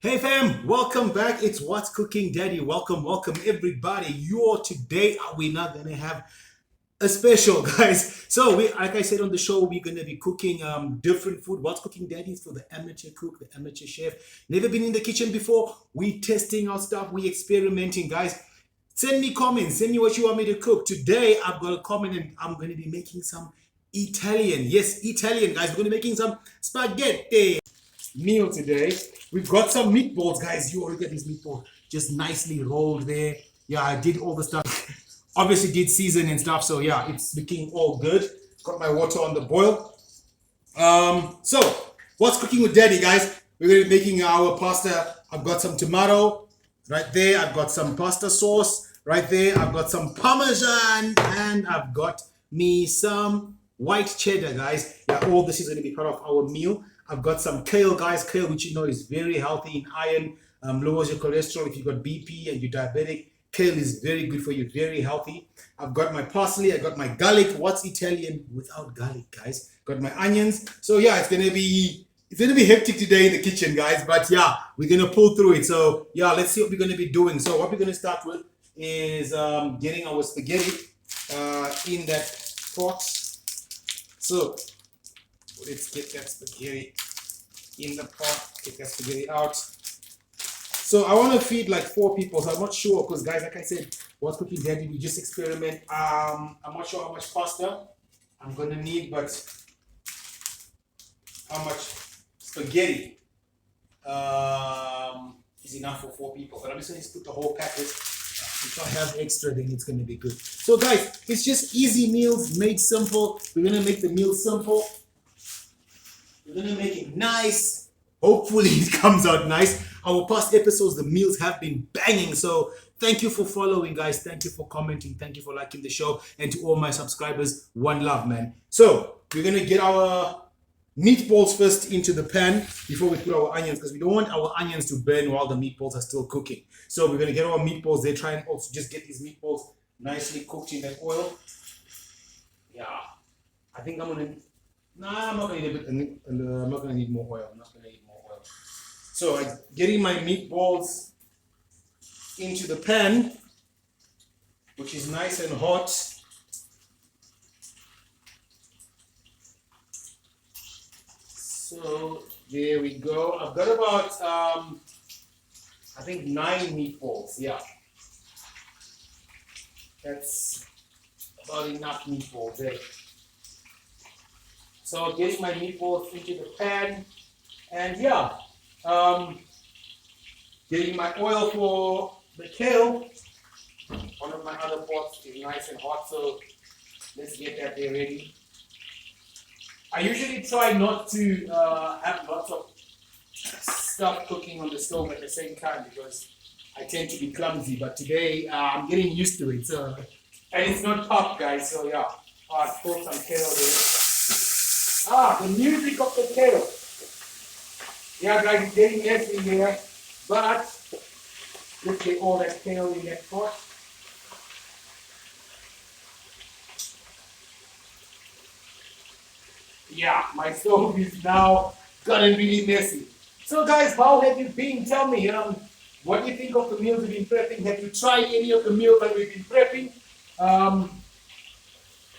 Hey fam, welcome back. It's What's Cooking Daddy. Welcome everybody. Today we're not gonna have a special, guys. So like I said on the show, we're gonna be cooking different food. What's Cooking Daddy is for the amateur cook, the amateur chef. Never been in the kitchen before. We testing out stuff. We experimenting, guys. Send me comments. Send me what you want me to cook. Today I've got a comment and I'm gonna be making some Italian. Yes, Italian, guys. We're gonna be making some spaghetti meal today. We've got some meatballs, guys. You already get these meatballs just nicely rolled there. Yeah, I did all the stuff. Obviously did season and stuff. So yeah, it's looking all good. Got my water on the boil. So what's cooking with daddy, guys? We're gonna be making our pasta. I've got some tomato right there. I've got some pasta sauce right there. I've got some parmesan and I've got me some white cheddar, guys. Yeah, all this is gonna be part of our meal. I've got some kale, guys. Kale, which you know is very healthy in iron, lowers your cholesterol if you've got BP and you're diabetic. Kale is very good for you, very healthy. I've got my parsley, I got my garlic. What's Italian without garlic, guys? Got my onions. So yeah, it's gonna be hectic today in the kitchen, guys. But yeah, we're gonna pull through it. So yeah, let's see what we're gonna be doing. So what we're gonna start with is getting our spaghetti in that pot. So let's get that spaghetti in the pot, take that spaghetti out. So I want to feed like 4 people, so I'm not sure because guys, like I said, What's Cooking Daddy, we just experiment. I'm not sure how much pasta I'm gonna need, but how much spaghetti is enough for 4 people. But I'm just gonna put the whole packet. If I have extra, then it's gonna be good. So guys, it's just easy meals made simple. We're gonna make the meal simple. We're gonna make it nice. Hopefully it comes out nice. Our past episodes, the meals have been banging. So thank you for following, guys. Thank you for commenting. Thank you for liking the show. And to all my subscribers, one love, man. So we're gonna get our meatballs first into the pan before we put our onions, because we don't want our onions to burn while the meatballs are still cooking. So we're gonna get our meatballs there. Try and also just get these meatballs nicely cooked in that oil. Yeah, I think I'm gonna. Nah, I'm not gonna need a bit. I'm not gonna need more oil. I'm not gonna need more oil. So I'm getting my meatballs into the pan, which is nice and hot. So there we go. I've got about I think 9 meatballs. Yeah, that's about enough meatballs there. So getting my meatballs into the pan, and yeah, getting my oil for the kale. One of my other pots is nice and hot, so let's get that there ready. I usually try not to have lots of stuff cooking on the stove at the same time because I tend to be clumsy, but today I'm getting used to it. So, and it's not tough, guys, so yeah, I'll throw some kale there. The music of the kale. Yeah, guys, it's getting messy here, but let's get all that kale in that pot. Yeah, my stove is now getting really messy. So, guys, how have you been? Tell me, what do you think of the meals we've been prepping? Have you tried any of the meals that we've been prepping?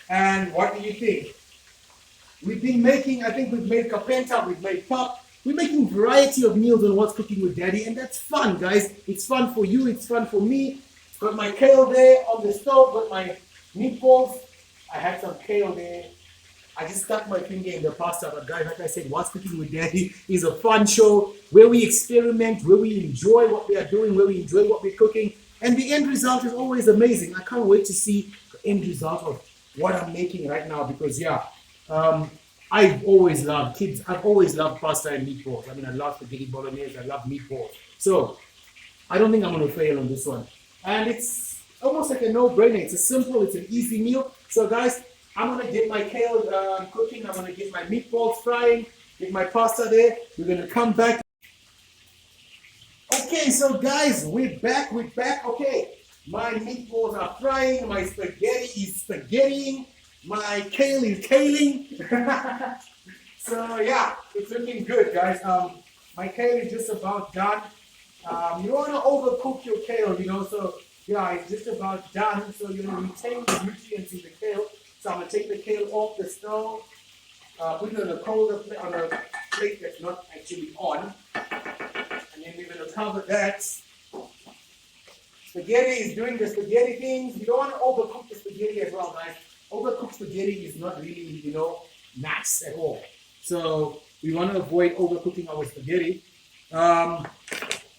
And what do you think? We've been making, I think we've made kapenta, we've made pop. We're making variety of meals on What's Cooking with Daddy, and that's fun, guys. It's fun for you, it's fun for me. Got my kale there on the stove, got my meatballs. I had some kale there. I just stuck my finger in the pasta, but guys, like I said, What's Cooking with Daddy is a fun show where we experiment, where we enjoy what we are doing, where we enjoy what we're cooking, and the end result is always amazing. I can't wait to see the end result of what I'm making right now because, yeah, I've always loved pasta and meatballs. I mean, I love spaghetti bolognese, I love meatballs. So I don't think I'm going to fail on this one. And it's almost like a no-brainer. It's it's an easy meal. So guys, I'm going to get my kale cooking. I'm going to get my meatballs frying, get my pasta there. We're going to come back. Okay, so guys, we're back. Okay, my meatballs are frying. My spaghetti is spaghettiing. My kale is kaling. So yeah, it's looking good, guys. My kale is just about done. You don't want to overcook your kale, so yeah, it's just about done. So you're going to retain the nutrients in the kale. So I'm going to take the kale off the stove, put it on a colder on a plate that's not actually on. And then we're going to cover that. Spaghetti is doing the spaghetti things. You don't want to overcook the spaghetti as well, guys. Overcooked spaghetti is not really, nice at all. So we want to avoid overcooking our spaghetti.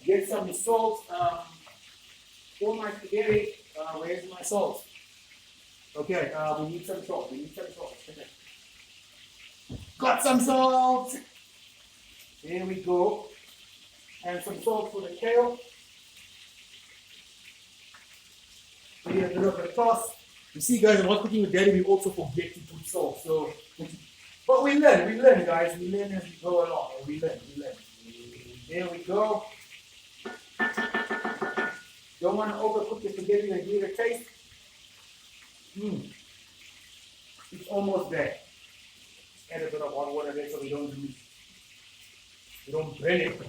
Get some salt for my spaghetti. Where's my salt? Okay, we need some salt. Okay. Got some salt. There we go. And some salt for the kale. Maybe a bit of a toss. You see, guys, while cooking with Daddy, we also forget to put salt. So, but we learn, guys. We learn as we go along. We learn. There we go. Don't want to overcook the spaghetti and give it a taste. It's almost there. Add a bit of hot water there so we don't burn it.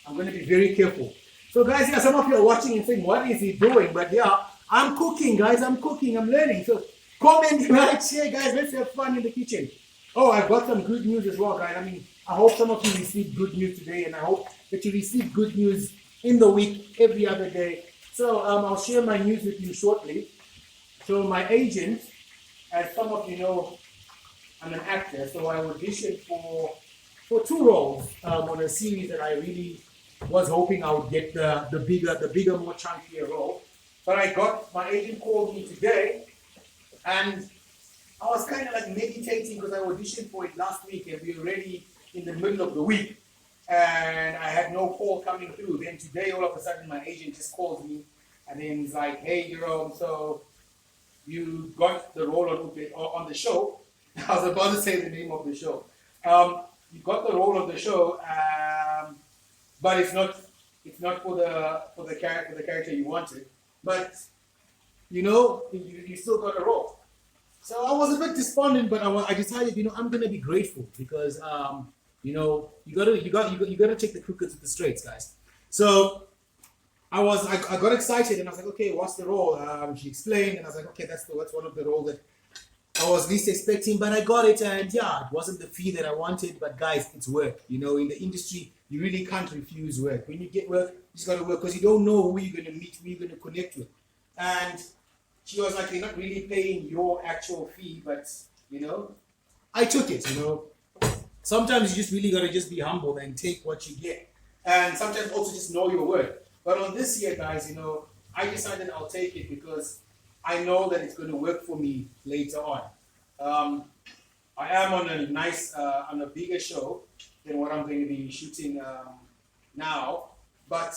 I'm going to be very careful. So guys, yeah, some of you are watching and saying, what is he doing? But yeah, I'm cooking, guys. I'm learning. So comment, like, share, guys. Let's have fun in the kitchen. Oh, I've got some good news as well, guys. I mean, I hope some of you received good news today, and I hope that you receive good news in the week, every other day. So I'll share my news with you shortly. So my agent, as some of you know, I'm an actor, so I auditioned for 2 roles on a series that I really was hoping I would get the bigger, more chunkier role. But my agent called me today, and I was kind of like meditating because I auditioned for it last week, and we were already in the middle of the week, and I had no call coming through. Then today, all of a sudden, my agent just calls me, and then he's like, "Hey, Jerome, so you got the role on the show." I was about to say the name of the show. You got the role of the show, but it's not for the character you wanted. But you still got a role. So I was a bit despondent, but I decided, I'm gonna be grateful because you gotta take the crooked to the straights, guys. So I got excited and I was like, okay, what's the role? She explained, and I was like, okay, that's one of the roles that I was least expecting, but I got it, and yeah, it wasn't the fee that I wanted, but guys, it's work. In the industry, you really can't refuse work. When you get work, you just gotta work because you don't know who you're gonna meet, who you're gonna connect with. And she was like, "You're not really paying your actual fee, but I took it. Sometimes you just really gotta just be humble and take what you get, and sometimes also just know your worth. But on this year, guys, I decided I'll take it because I know that it's going to work for me later on. I am on on a bigger show than what I'm going to be shooting now, but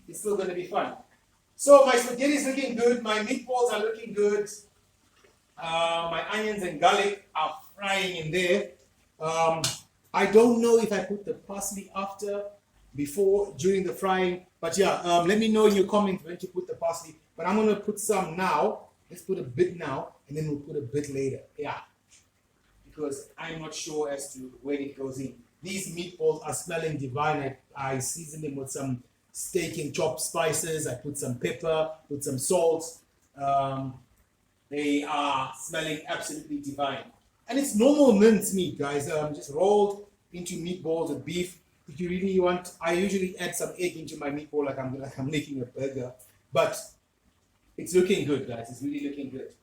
it's still going to be fun. So my spaghetti is looking good. My meatballs are looking good. My onions and garlic are frying in there. I don't know if I put the parsley during the frying, but yeah, let me know in your comments when to put the parsley. But I'm going to put some now. Let's put a bit now, and then we'll put a bit later. Yeah, because I'm not sure as to when it goes in. These meatballs are smelling divine. I season them with some steak and chopped spices. I put some pepper, put some salt. They are smelling absolutely divine. And it's normal mince meat, guys. Just rolled into meatballs with beef. If you really want, I usually add some egg into my meatball like I'm making a burger. But it's looking good, guys. It's really looking good.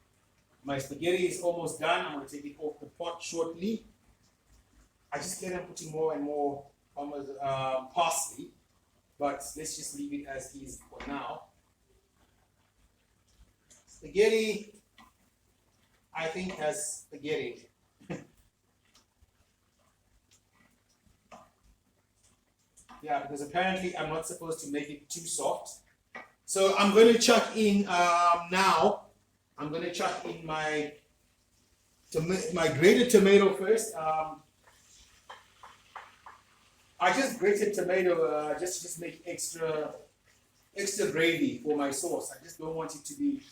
My spaghetti is almost done. I'm going to take it off the pot shortly. I just get on putting more and more parsley, but let's just leave it as is for now. Spaghetti, I think, has spaghetti. Yeah, because apparently I'm not supposed to make it too soft. So I'm going to chuck in now. I'm going to chuck in my grated tomato first. I just grated tomato just make extra gravy for my sauce. I just don't want it to be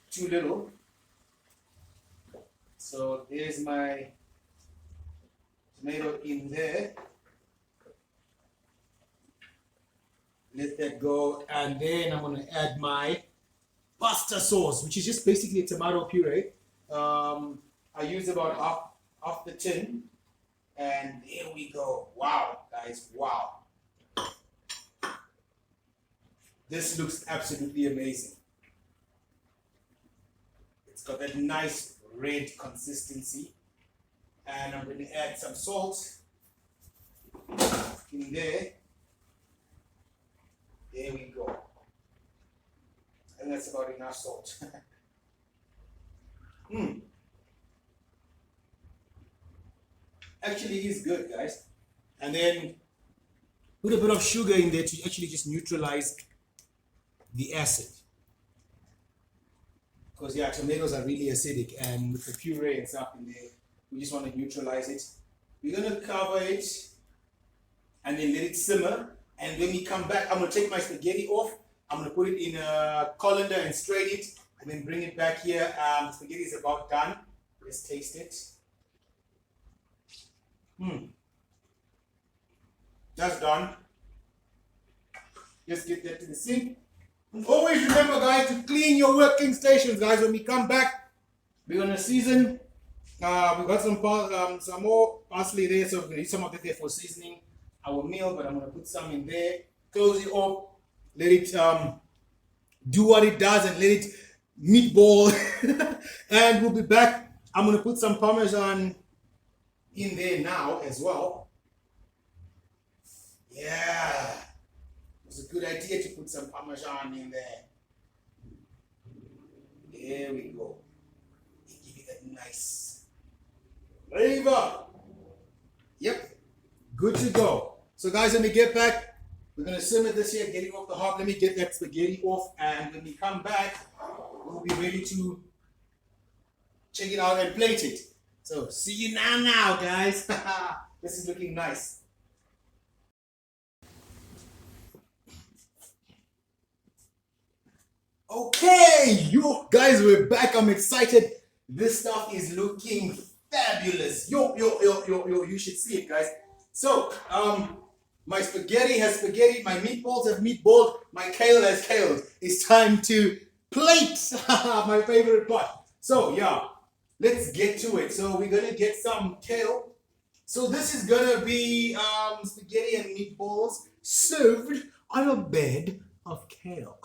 too little. So there's my tomato in there. Let that go. And then I'm going to add my pasta sauce, which is just basically a tomato puree. I use about half the tin. And there we go. Wow, guys, wow. This looks absolutely amazing. It's got that nice red consistency. And I'm going to add some salt in there. There we go. And that's about enough salt. Actually is good, guys. And then put a bit of sugar in there to actually just neutralize the acid. Because yeah, tomatoes are really acidic, and with the puree and stuff in there, we just want to neutralize it. We're gonna cover it and then let it simmer. And when we come back, I'm gonna take my spaghetti off. I'm gonna put it in a colander and strain it, and then bring it back here. Spaghetti is about done. Let's taste it. That's done. Just get that to the sink. And always remember, guys, to clean your working stations, guys. When we come back, we're gonna season. We've got some more parsley there, so we're gonna use some of it there for seasoning our meal. But I'm gonna put some in there. Close it off. Let it do what it does, and let it meatball. And we'll be back. I'm gonna put some Parmesan in there now as well. Yeah, it's a good idea to put some Parmesan in there. There we go. Give it that nice flavor. Yep, good to go. So guys, when we get back, we're gonna simmer this here, getting off the hob. Let me get that spaghetti off, and when we come back, we'll be ready to check it out and plate it. So see you now, guys. This is looking nice. Okay, you guys, we're back. I'm excited. This stuff is looking fabulous. Yo, you should see it, guys. So, my spaghetti has spaghetti, my meatballs have meatballs, my kale has kale. It's time to plate. My favorite part. So, yeah, let's get to it. So, we're gonna get some kale. So, this is gonna be spaghetti and meatballs served on a bed of kale.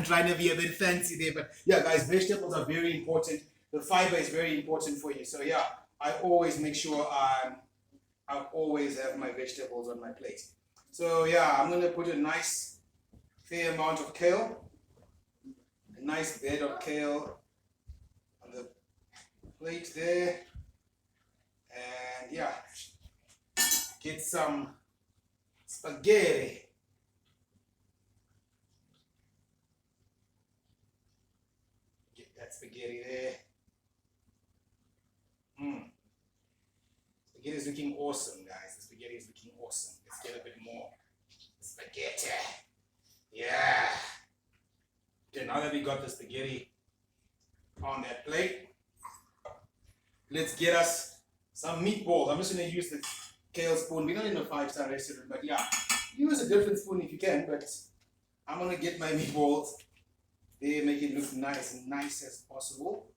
Trying to be a bit fancy there, but yeah, guys, vegetables are very important. The fiber is very important for you. So yeah, I always make sure I always have my vegetables on my plate. So yeah, I'm gonna put a nice fair amount of kale, a nice bed of kale on the plate there, and yeah, get some spaghetti. Spaghetti there. Spaghetti is looking awesome, guys. The spaghetti is looking awesome. Let's get a bit more spaghetti. Yeah. Okay, now that we got the spaghetti on that plate, let's get us some meatballs. I'm just going to use the kale spoon. We're not in a 5-star restaurant, but yeah, use a different spoon if you can. But I'm going to get my meatballs. They make it look nice as possible.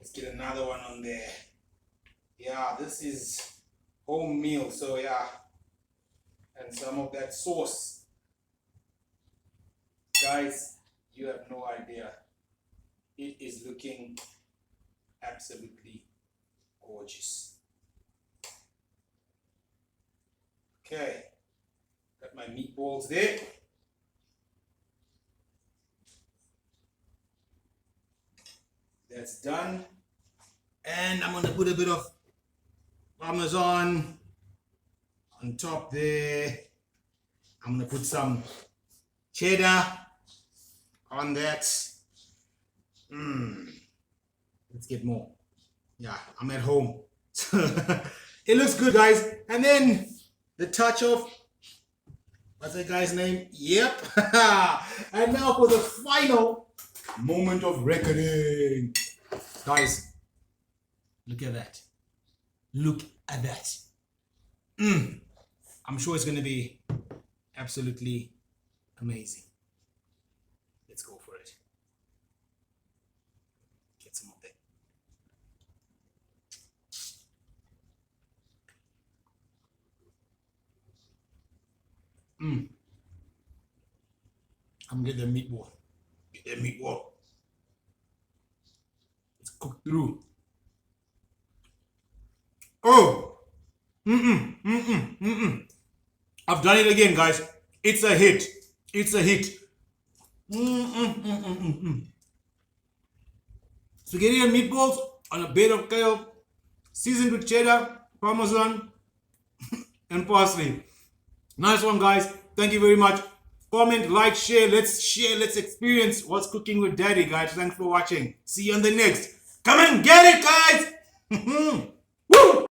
Let's get another one on there. Yeah, this is home meal, so yeah. And some of that sauce. Guys, you have no idea. It is looking absolutely gorgeous. Okay, got my meatballs there. That's done. And I'm gonna put a bit of Parmesan on top there. I'm gonna put some cheddar on that. Let's get more. Yeah, I'm at home. It looks good, guys. And then the touch of, what's that guy's name? Yep. And now for the final moment of reckoning. Guys, look at that. Look at that. I'm sure it's going to be Absolutely amazing. Let's go for it. Get some of that. I'm gonna get the meatball. Get the meatball. It's cooked through. Oh, I've done it again, guys. It's a hit. It's a hit. Spaghetti and meatballs on a bed of kale, seasoned with cheddar, parmesan, and parsley. Nice one, guys. Thank you very much. Comment, like, share. Let's experience what's cooking with Daddy, guys. Thanks for watching. See you on the next. Come and get it, guys. Woo!